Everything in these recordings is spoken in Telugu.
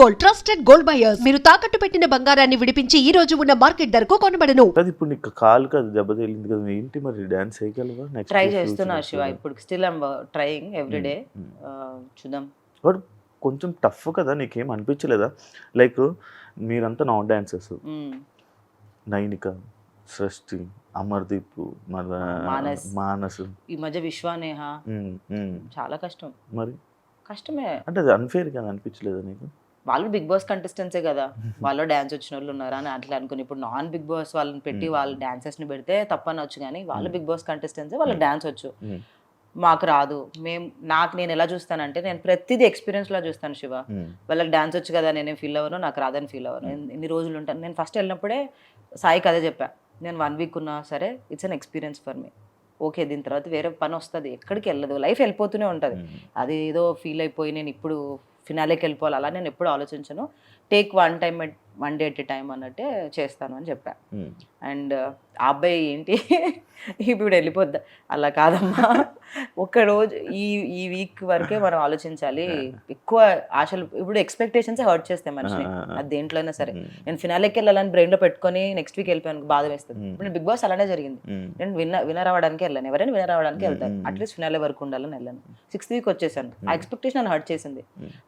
Gold, trusted gold buyers. మీరు తాకట్టు పెట్టిన బంగారాన్ని విడిపించి ఈ రోజు ఉన్న మార్కెట్ ధరకు కొనబడను. అది ఇప్పుడు నీకు కాలుకి అది దెబ్బ తగిలింది కదా, ఏంటి మరి డాన్స్ చేయగలవా? నెక్స్ట్ ట్రై చేస్తున్నా శివ, ఇప్పుడు స్టిల్ ఐమ్ ట్రయింగ్ ఎవ్రీడే. చూద్దాం. బట్ కొంచెం టఫ్ కదా, నీకేం అనిపించలేదా? లైక్ మీరంతా నాన్ డాన్సర్స్, నైనిక, సృష్టి, అమర్దీప్, మానస్, ఈ మధ్య విశ్వానేహ, చాలా కష్టం. మరి కష్టమే అంటే అది అన్ఫేర్ కదా అనిపించలేదా నీకు? వాళ్ళు బిగ్ బాస్ కంటెస్టెంట్సే కదా, వాళ్ళు డాన్స్ వచ్చిన వాళ్ళు ఉన్నారా అని అట్లా అనుకుని, ఇప్పుడు నాన్ బిగ్ బాస్ వాళ్ళని పెట్టి వాళ్ళు డాన్సర్స్ని పెడితే తప్పనొచ్చు, కానీ వాళ్ళు బిగ్ బాస్ కంటెస్టెంట్సే, వాళ్ళకి డాన్స్ వచ్చు, మాకు రాదు. నేను ఎలా చూస్తానంటే, నేను ప్రతిదీ ఎక్స్పీరియన్స్ లా చూస్తాను శివ. వాళ్ళకి డాన్స్ వచ్చు కదా, నేనేం ఫీల్ అవ్వను, నాకు రాదని ఫీల్ అవ్వను. ఎన్ని రోజులు ఉంటాను. నేను ఫస్ట్ వెళ్ళినప్పుడే సాయికి అదే చెప్పా, నేను 1 వీక్ ఉన్నా సరే it's an experience for me. Okay, దీని తర్వాత వేరే పని వస్తుంది, ఎక్కడికి వెళ్ళదు, లైఫ్ వెళ్ళిపోతూనే ఉంటుంది. అది ఏదో ఫీల్ అయిపోయి నేను ఇప్పుడు ఫినాలేకి వెళ్ళిపోవాలి అలా నేను ఎప్పుడు ఆలోచించను. Take one day at a time అన్నట్టే చేస్తాను అని చెప్పా. అండ్ ఆ అబ్బాయి ఏంటి ఇప్పుడు వెళ్ళిపోద్దా, అలా కాదమ్మా, ఒక్కరోజు ఈ వీక్ వరకే మనం ఆలోచించాలి. ఎక్కువ ఆశలు, ఇప్పుడు ఎక్స్పెక్టేషన్స్ హర్ట్ చేస్తాయి మనిషిని, అది దేంట్లో అయినా సరే. నేను ఫినాలేకి వెళ్ళాలని బ్రెయిన్లో పెట్టుకొని నెక్స్ట్ వీక్ వెళ్ళిపోయాను, బాధ వేస్తుంది. ఇప్పుడు నేను బిగ్ బాస్ అలానే జరిగింది. నేను విన్నర్ అవ్వడానికి వెళ్ళాను, ఎవరైనా విన్నర్ అవ్వడానికి వెళ్తాను, అట్లీస్ట్ ఫినాలే వరకు ఉండాలని వెళ్ళాను. 6th వీక్ వచ్చేసాను. ఆ ఎక్స్పెక్టేషన్ నన్ను హర్ట్ చేసింది.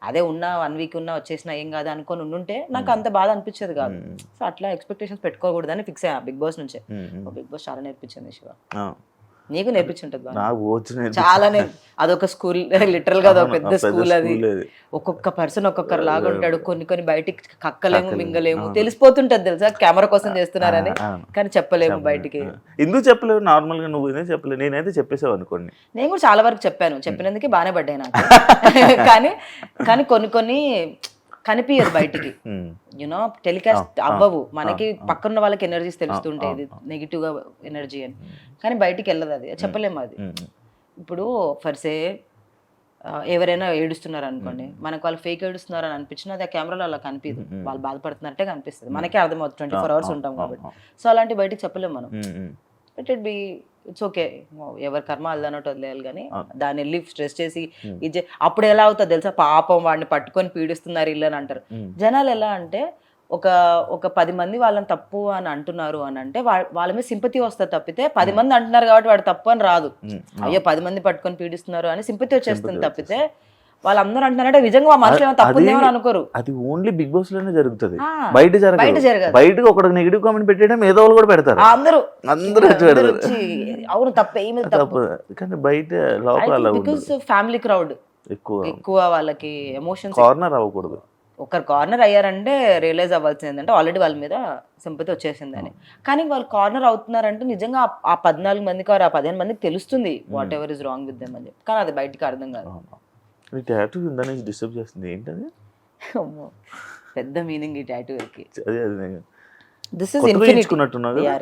అదే ఉన్నా 1 వీక్ ఉన్నా వచ్చేసినా ఏం కాదు అనుకొని ఉండుంటే నాకు అంత బాధ అనిపించేది కాదు. సో అట్లా ఎక్స్పెక్టేషన్స్ పెట్టుకోకూడదని ఫిక్స్ అయ్యా బిగ్ బాస్ నుంచే. బిగ్ బాస్ చాలా నేర్పించింది శివ, నీకు నేర్పించుంటది చాలా. అదొక స్కూల్, లిటరల్ గా అదొక పెద్ద స్కూల్. అది ఒక్కొక్క పర్సన్ ఒక్కొక్కరు లాగా ఉంటాడు. కొన్ని బయటికి కక్కలేము, మింగలేము, తెలిసిపోతుంటది తెలుసా కెమెరా కోసం చేస్తున్నారని, కానీ చెప్పలేము బయటికి. ఎందుకు చెప్పలేవు? నార్మల్ గా నువ్వు చెప్పలేవు, నేనైతే చెప్పేసావు అనుకోండి. నేను కూడా చాలా వరకు చెప్పాను, చెప్పినందుకే బాగానే పడ్డాయి నాకు. కానీ కొన్ని కనిపించదు బయటికి, యూనో టెలికాస్ట్ అవ్వవు మనకి. పక్కన వాళ్ళకి ఎనర్జీస్ తెలుస్తుంటాయి, ఇది నెగిటివ్ గా ఎనర్జీ అని, కానీ బయటికి వెళ్ళదు. అది చెప్పలేము. అది ఇప్పుడు ఫర్సే ఎవరైనా ఏడుస్తున్నారు అనుకోండి, మనకు వాళ్ళు ఫేక్ ఏడుస్తున్నారు అని అనిపించినా అది ఆ కెమెరాలో అలా కనిపించదు, వాళ్ళు బాధపడుతున్నట్టే కనిపిస్తుంది, మనకే అర్థమవుతుంది. 24 hours ఉంటాం కాబట్టి. సో అలాంటి బయటికి చెప్పలేము మనం. ఇట్ బి ఇట్స్ ఓకే, ఎవరి కర్మ అల్లనట్టు వదిలేయాలి, కానీ దాన్ని వెళ్ళి స్ట్రెస్ చేసి ఇది అప్పుడు ఎలా అవుతుంది తెలుసా, పాపం వాడిని పట్టుకొని పీడిస్తున్నారు ఇల్లు అని అంటారు జనాలు. ఎలా అంటే ఒక 10 మంది వాళ్ళని తప్పు అని అంటున్నారు అని అంటే వాళ్ళ మీద సింపతి వస్తుంది తప్పితే, 10 మంది అంటున్నారు కాబట్టి వాడు తప్పు అని రాదు. అయ్యో 10 మంది పట్టుకొని పీడిస్తున్నారు అని సింపతి వచ్చేస్తుంది తప్పితే, వాళ్ళందరూ అంటున్నారంటే నిజంగా మనుషులు ఏమో తప్పు ఉందేమో అనుకోరు. అది ఓన్లీ బిగ్ బాస్ లోనే జరుగుతుంది, బయట జరగదు. బయటకు ఒక నెగిటివ్ కామెంట్ పెట్టడం ఏదో వాళ్ళు కూడా పెడతారు, అందరూ అవును తప్ప ఏమి తప్పు. కానీ బయట లోపల బికాస్ ఫ్యామిలీ క్రౌడ్ ఎక్కువ, వాళ్ళకి ఎమోషన్స్ కార్నర్ అవ్వకూడదు. ఒకరు కార్నర్ అయ్యారంటే రియలైజ్ అవ్వాల్సింది ఏంటంటే ఆల్రెడీ వాళ్ళ మీద సింపతి వచ్చేసిందని. కానీ వాళ్ళు కార్నర్ అవుతున్నారంటే నిజంగా ఆ 14 మందికి ఆ 15 మందికి తెలుస్తుంది what ever is wrong with them అని చెప్పి, కానీ అది బయటికి అర్థం కాదు. టాటూ ఉందని డిస్టర్బ్ చేస్తుంది ఏంటది? పెద్ద మీనింగ్ ఈ టాటూకి. This is infinity.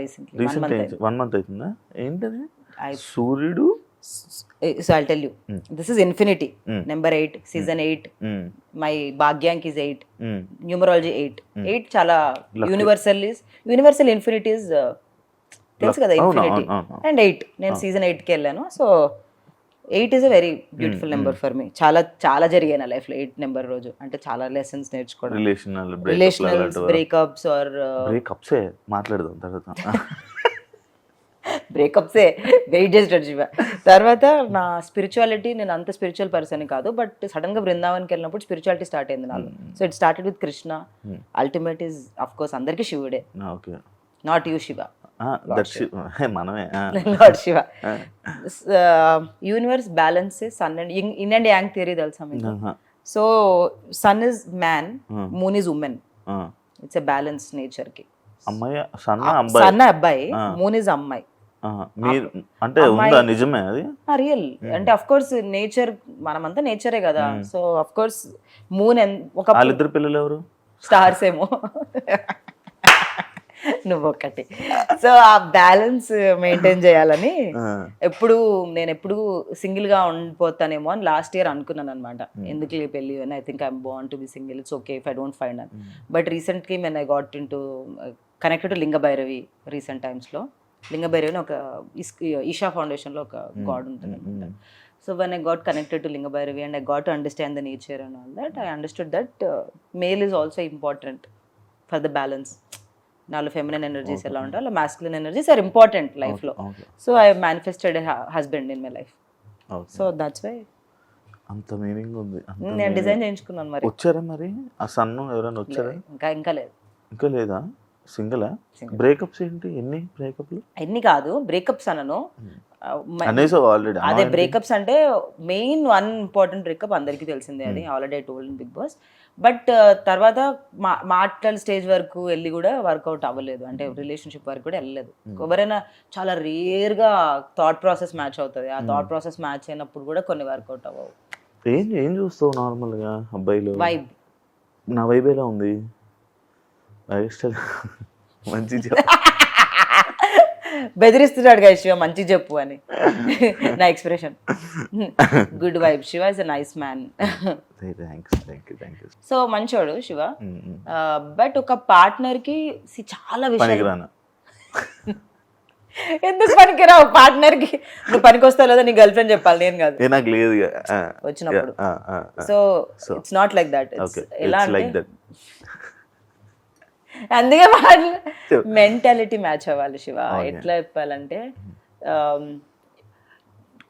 Recent 1 month అవుతుందా ఏంటది? సూర్యుడు. So I'll tell you, this is infinity, number 8, season 8. My bhagyank is 8, numerology 8. 8 చాలా universal infinity is తెలుసు కదా, infinity and 8. నేను season 8 కి వెళ్ళాను. So 8 is a very beautiful number for me. చాలా జరిగాయి నా లైఫ్ లో 8 నెంబర్ రోజు. అంటే చాలా లెసన్స్ నేర్చుకోవడం, రిలేషనల్స్, బ్రేకప్స్ ఆర్ బ్రేకప్సే మాట్లాడదాం తర్వాత. బ్రేకప్సే వెయిట్ చేస్తాడు శివ. తర్వాత నా స్పిరిచువాలిటీ, నేను అంత స్పిరిచువల్ పర్సన్ కాదు, బట్ సడన్ గా బృందావన్కి వెళ్ళినప్పుడు స్పిరిచువాలిటీ స్టార్ట్ అయింది నాకు. So it started with Krishna. Ultimate is of course అందరికీ శివుడే, not you Shiva, lord Shiva. Universe balance sun and yin and yang theory తెలుసా మీకు? So sun is man, moon is woman. It's a balance nature కి. సన్న అబ్బాయి, మూన్ ఇస్ అమ్మాయి. నిజమే అది రియల్. అంటే అఫ్ కోర్స్ నేచర్, మనమంతా నేచరే కదా. సో అఫ్ కోర్స్ మూన్ ఒక పిల్లలు ఎవరు? స్టార్స్ ఏమో, నువ్వు ఒకటి. సో ఆ బ్యాలెన్స్ మెయింటైన్ చేయాలని నేను ఎప్పుడు సింగిల్ గా ఉండిపోతానేమో అని లాస్ట్ ఇయర్ అనుకున్నాను అనమాట. ఎందుకు పెళ్ళి అని, I think I'm born to be single, it's okay if I don't find అని. But recently when I got into connected to Linga Bhairavi recent టైమ్స్లో. లింగ భైరవి ఒక ఈషా ఫౌండేషన్లో ఒక గాడ్ ఉంటుంది అనమాట. So when I got connected to Linga Bhairavi and I got to understand the nature and all that, I understood that male is also important for the balance. నాలో ఫెమినైన్ ఎనర్జీస్ ఎలా ఉంటాయి అలా masculine energies are important life లో. Okay. So I manifested a husband in my life. Okay. So that's why అంత మీనింగ్ ఉంది. నేను డిజైన్ చేయించుకున్నాను. మరి వచ్చారా మరి ఆ సన్ను ఎవరైనా వచ్చారా? ఇంకా లేదు. ఇంకా లేదా? సింగిలా? బ్రేకప్స్ ఏంటి? ఎన్ని బ్రేకప్లు? ఎన్ని కాదు బ్రేకప్స్ అనను. అనేసి ఆల్రెడీ అదే బ్రేకప్స్ అంటే మెయిన్ వన్ ఇంపార్టెంట్ బ్రేకప్ అందరికీ తెలిసిందే, అది already I told in Bigg Boss. But తర్వాత మాటల స్టేజ్ వరకు వెళ్ళి కూడా వర్కౌట్ అవ్వలేదు, అంటే రిలేషన్షిప్ వరకు కూడా వెళ్ళలేదు. ఎవరైనా చాలా రేర్గా థాట్ ప్రాసెస్ మ్యాచ్ అవుతుంది, ఆ థాట్ ప్రాసెస్ మ్యాచ్ అయినప్పుడు కూడా కొన్ని వర్కౌట్ అవ్వవు. ఏం చూస్తావు నార్మల్గా అబ్బాయిలు? వైబ్. నా వైబ్ ఎలా ఉంది? లైఫ్ స్టైల్ మంచి బెదిరిస్తున్నాడు కదా శివ, మంచి చెప్పు అని నా expression. Good vibe. Shiva is a nice man. So మంచోడు శివ. బట్ ఒక పార్ట్నర్ కి చాలా విషయాలు. ఎందుకు పనికిరావు పార్ట్నర్ కి? నువ్వు పనికి వస్తావు లేదా నీ గర్ల్ ఫ్రెండ్ చెప్పాలి, నేను కాదు. నాకు లేదు వచ్చినప్పుడు. So it's not like that. ఎలా అంటే అందుకే మెంటాలిటీ మ్యాచ్ అవ్వాలి శివ. ఎట్లా చెప్పాలంటే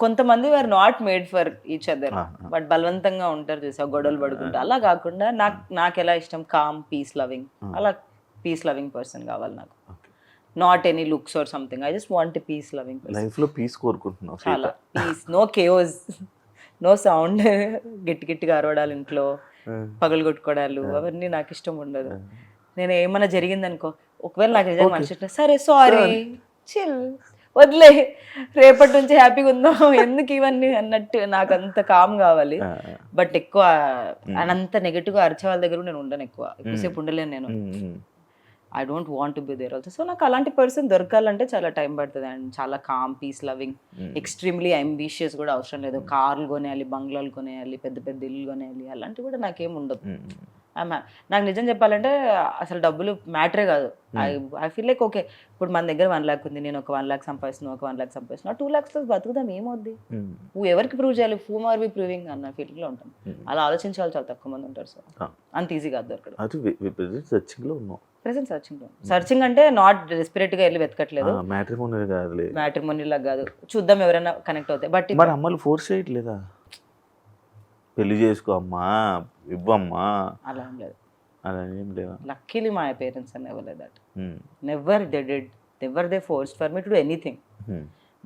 కొంతమంది are not made for each other, but బలవంతంగా ఉంటారు చూసా, గొడవలు పడుకుంటా. అలా కాకుండా నాకు ఎలా ఇష్టం, కామ్ పీస్ లవింగ్, అలా పీస్ లవింగ్ పర్సన్ కావాలి నాకు. Not any looks or something, I just want peace loving person. Life లో పీస్ కోరుకుంటున్నావు? చాలా peace, no chaos, no sound, గట్టిగా అరవడాలు ఇంట్లో, పగలు కొట్టుకోవడాలు, అవన్నీ నాకు ఇష్టం ఉండదు. నేను ఏమన్నా జరిగిందనుకో, ఒకవేళ నాకు నిజంగా మనిషి సరే సారీ చిల్ వదిలే, రేపటి నుంచి హ్యాపీగా ఉందాం, ఎందుకు ఇవన్నీ అన్నట్టు నాకు అంత కామ్ కావాలి. బట్ ఎక్కువ అంత నెగటివ్గా అరిచే వాళ్ళ దగ్గర నేను ఉండను, ఎక్కువసేపు ఉండలేను నేను. I don't want to be there also. So నాకు అలాంటి పర్సన్ దొరకాలంటే చాలా టైం పడుతుంది. అండ్ చాలా calm peace loving, extremely ambitious కూడా అవసరం లేదు. కార్లు కొనేయాలి, బంగ్లాలు కొనేయాలి, పెద్ద పెద్ద ఇల్లు కొనేయాలి, అలాంటివి కూడా నాకేం ఉండదు. నాకు నిజం చెప్పాలంటే అసలు డబ్బులు మ్యాటరే కాదు. ఐ ఫీల్ లైక్ ఓకే, ఇప్పుడు మన దగ్గర 1 lakh ఉంది, నేను ఒక 1 lakh సంపాదిస్తున్నాను, ఒక 1 lakh సంపాదిస్తున్నా, 2 lakhs బతుకుదాం, ఏమవుద్ది? నువ్వు ఎవరికి ప్రూవ్ చేయాలి, హూమ్ ఆర్ వి ప్రూవింగ్ అన్న ఫీలింగ్లో ఉంటాను. అలా ఆలోచించే వాళ్ళు చాలా తక్కువ మంది ఉంటారు. సో అంత ఈజీగా దొరకదు. ప్రెసెంట్ సర్చింగ్ అంటే నాట్ డెస్పరేట్ గా వెళ్ళి వెతకట్లేదు, మ్యాట్రిమోనియల్ కాదు, చూద్దాం ఎవరైనా కనెక్ట్ అవుతాయి. బట్ మరి అమ్మలు ఫోర్స్ చేయట్లేదా, పెళ్లి చేసుకో అమ్మా, ఇవ్వమ్మా? అలా ఏం లేదు, అలా ఏం లేదా. లక్కీలీ మై పేరెంట్స్ అని never like that, never they did, never they forced for me to do anything.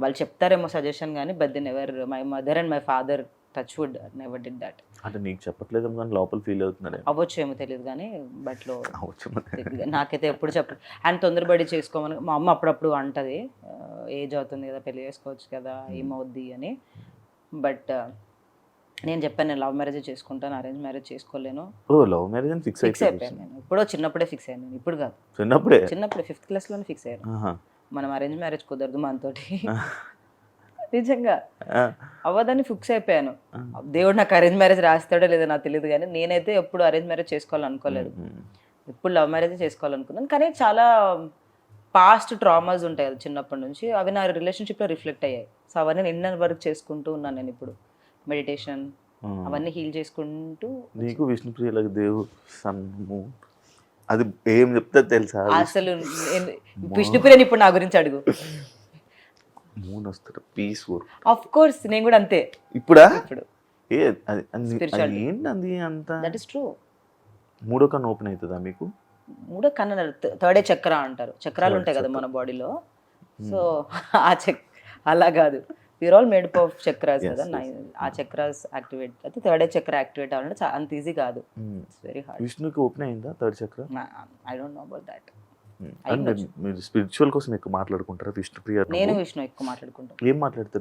వాళ్ళు చెప్తారేమో సజెషన్ కానీ, but they never, my mother and my father touch wood never did that. అంటే నీకు చెప్పట్లేదు కానీ లోపల ఫీల్ అవుతున్నాడు? అవ్వచ్చు, ఏమో తెలియదు కానీ, బట్లో నాకైతే ఎప్పుడు చెప్పలేదు. అండ్ తొందరపడి చేసుకోమని మా అమ్మ అప్పుడప్పుడు అంటది, ఏజ్ అవుతుంది కదా, పెళ్లి చేసుకోవచ్చు కదా, ఏమవుద్ది అని. బట్ నేను చెప్పాను, నేను లవ్ మ్యారేజ్ చేసుకుంటాను, అరేంజ్ మ్యారేజ్ చేసుకోలేను. లవ్ మ్యారేజ్ ఫిక్స్ అయిపోయాను నేను. ఇప్పుడు చిన్నప్పుడే ఫిక్స్ అయ్యాను, ఇప్పుడు కాదు, చిన్నప్పుడే 5th class లోనే ఫిక్స్ అయ్యాను. మనం అరేంజ్ మ్యారేజ్ కుదరదు మనతోటి, నిజంగా అవ్వదని ఫిక్స్ అయిపోయాను. దేవుడు నాకు అరేంజ్ మ్యారేజ్ రాస్తాడో లేదో నాకు తెలియదు కానీ, నేనైతే ఎప్పుడు అరేంజ్ మ్యారేజ్ చేసుకోవాలనుకోలేదు, ఇప్పుడు లవ్ మ్యారేజ్ చేసుకోవాలనుకున్నాను. కానీ చాలా పాస్ట్ ట్రామాస్ ఉంటాయి కదా చిన్నప్పటి నుంచి, అవి నా రిలేషన్షిప్లో రిఫ్లెక్ట్ అయ్యాయి. సో అవన్నీ నిన్న వరకు చేసుకుంటూ ఉన్నాను నేను. ఇప్పుడు మెడిటేషన్ అవన్నీ హీల్ చేసుకుంటూ. నీకు విష్ణుప్రియలకు దేవుడు సన్ము అది ఏం చెప్తా తెలుసా? అసలు విష్ణుప్రియని ఇప్పుడు నా గురించి అడుగు, పీస్ ఆఫ్ కోర్స్ నేను కూడా అంతే. ఇప్పుడా? ఇప్పుడు ఏంటి అంత? That is true. మూడో కన్ను ఓపెన్ అవుతుందా మీకు? మూడో కన్ను, థర్డే చక్ర అంటారు, చక్రాలు ఉంటాయి కదా మన బాడీలో. సో ఆ అలా కాదు, we are all made up of chakras కదా, ఆ చక్రాస్ యాక్టివేట్ అయితే థర్డ్ ఐ చక్ర యాక్టివేట్ అవ్వాలంటే అంత ఈజీ కాదు, ఇట్స్ వెరీ హార్డ్. విష్ణుకి ఓపెన్ అయిందా third chakra? I don't know about that. మీరు స్పిరిచువల్ కోసం ఎక్కువ మాట్లాడుకుంటారా విష్ణుప్రియ? నేను విష్ణు ఎక్కువ మాట్లాడుకుంటాను. ఏం మాట్లాడతారు